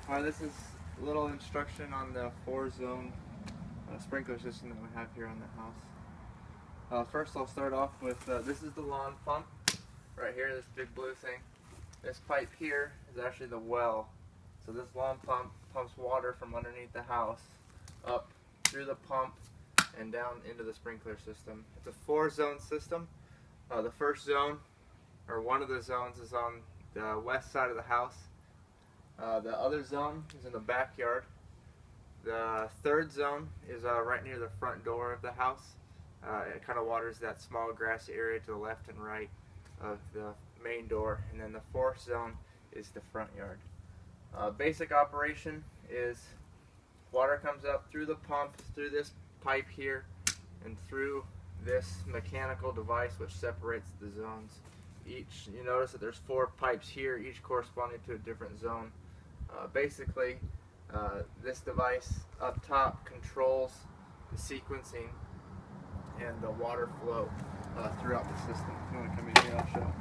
Hi, this is a little instruction on the 4-zone sprinkler system that we have here on the house. First I'll start off with, this is the lawn pump, right here, this big blue thing. This pipe here is actually the well. So this lawn pump pumps water from underneath the house up through the pump and down into the sprinkler system. It's a 4-zone system. The first zone, or one of the zones, is on the west side of the house. The other zone is in the backyard. The third zone is right near the front door of the house. It kind of waters that small grassy area to the left and right of the main door. And then the fourth zone is the front yard. Basic operation is water comes up through the pump, through this pipe here, and through this mechanical device which separates the zones. You notice that there's 4 pipes here, each corresponding to a different zone. Basically, this device up top controls the sequencing and the water flow throughout the system. If you want to come in here, I'll show.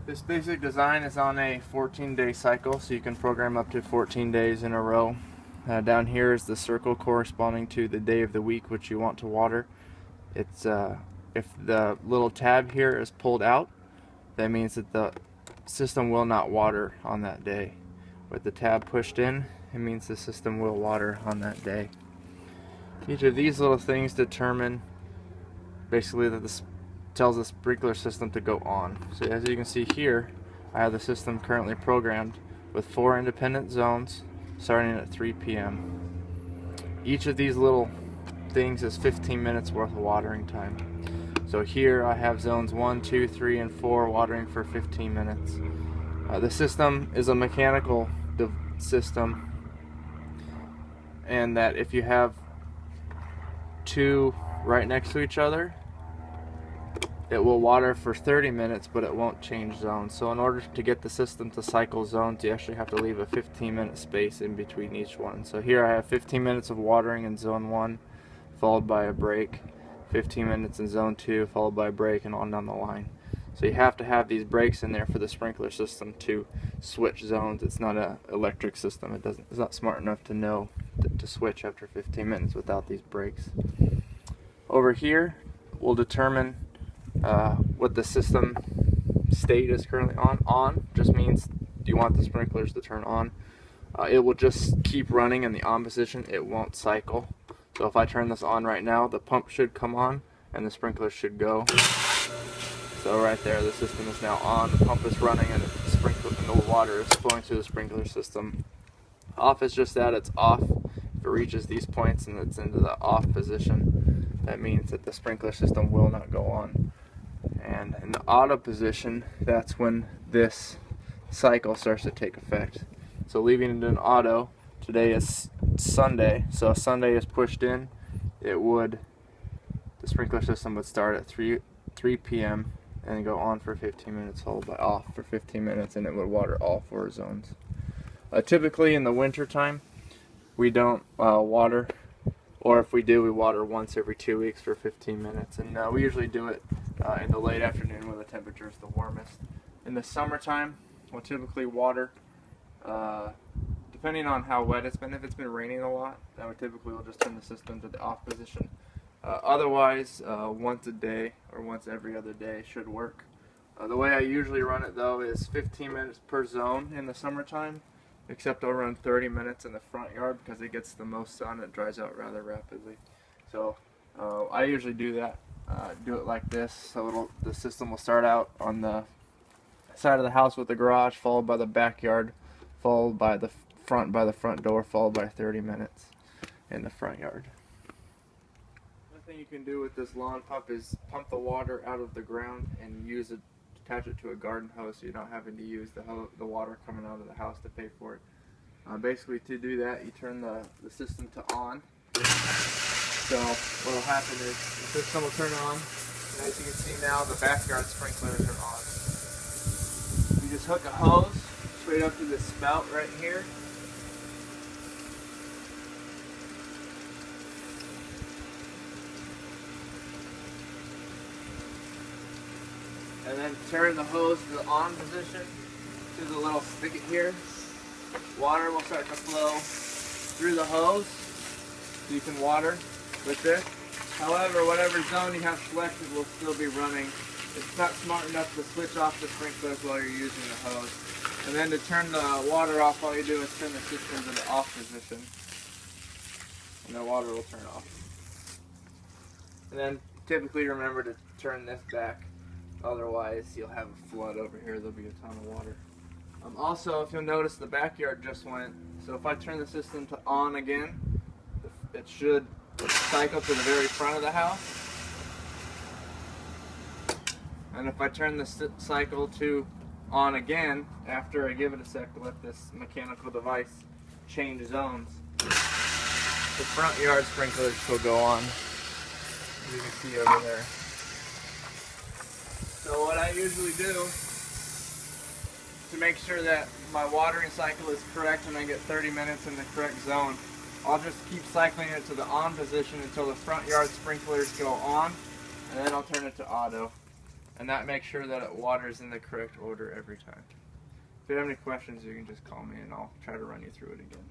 This basic design is on a 14-day cycle, so you can program up to 14 days in a row. Down here is the circle corresponding to the day of the week which you want to water. It's if the little tab here is pulled out, that means that the system will not water on that day. With the tab pushed in, it means the system will water on that day. Each of these little things determine basically that this tells the sprinkler system to go on. So as you can see here, I have the system currently programmed with 4 independent zones starting at 3 p.m. Each of these little things is 15 minutes worth of watering time. So here I have zones 1, 2, 3, and 4 watering for 15 minutes. The system is a mechanical system, and that if you have 2 right next to each other, it will water for 30 minutes, but it won't change zones. So in order to get the system to cycle zones, you actually have to leave a 15-minute space in between each one. So here I have 15 minutes of watering in zone 1, followed by a break, 15 minutes in zone 2, followed by a break, and on down the line. So you have to have these breaks in there for the sprinkler system to switch zones. It's not an electric system. It's not smart enough to know to switch after 15 minutes without these breaks. Over here, we'll determine what the system state is currently on. On just means you want the sprinklers to turn on. It will just keep running in the on position. It won't cycle. So if I turn this on right now, the pump should come on and the sprinkler should go. So right there, the system is now on, the pump is running, and the water is flowing through the sprinkler system. Off is just that, it's off. If it reaches these points and it's into the off position, that means that the sprinkler system will not go on. And in the auto position, that's when this cycle starts to take effect. So leaving it in auto, today is Sunday, so if Sunday is pushed in, the sprinkler system would start at 3 p.m. and go on for 15 minutes, followed by off for 15 minutes, and it would water all 4 zones. Typically in the winter time, we don't water, or if we do, we water once every 2 weeks for 15 minutes, and we usually do it in the late afternoon when the temperature is the warmest. In the summertime, we'll typically water depending on how wet it's been. If it's been raining a lot, then we typically will just turn the system to the off position. Otherwise, once a day or once every other day should work. The way I usually run it though is 15 minutes per zone in the summertime, except I'll run 30 minutes in the front yard because it gets the most sun. It dries out rather rapidly. So I usually do that. Do it like this. So the system will start out on the side of the house with the garage, followed by the backyard, followed by the front door, followed by 30 minutes in the front yard. One thing you can do with this lawn pump is pump the water out of the ground and attach it to a garden hose, so you're not having to use the water coming out of the house to pay for it. Basically, to do that, you turn the system to on. So what will happen is the system will turn on, and as you can see now, the backyard sprinklers are on. You just hook a hose straight up to this spout right here. And then turn the hose to the on position, There's a little spigot here. Water will start to flow through the hose, so you can water with this. However, whatever zone you have selected will still be running. It's not smart enough to switch off the sprinklers while you're using the hose. And then to turn the water off, all you do is turn the system to the off position, and the water will turn off. And then typically remember to turn this back, otherwise you'll have a flood over here. There'll be a ton of water. Also, if you'll notice, the backyard just went, so if I turn the system to on again, it should cycle to the very front of the house. And if I turn the cycle to on again, after I give it a sec to let this mechanical device change zones, the front yard sprinklers will go on, as you can see over there. So what I usually do to make sure that my watering cycle is correct and I get 30 minutes in the correct zone, I'll just keep cycling it to the on position until the front yard sprinklers go on, and then I'll turn it to auto. And that makes sure that it waters in the correct order every time. If you have any questions, you can just call me and I'll try to run you through it again.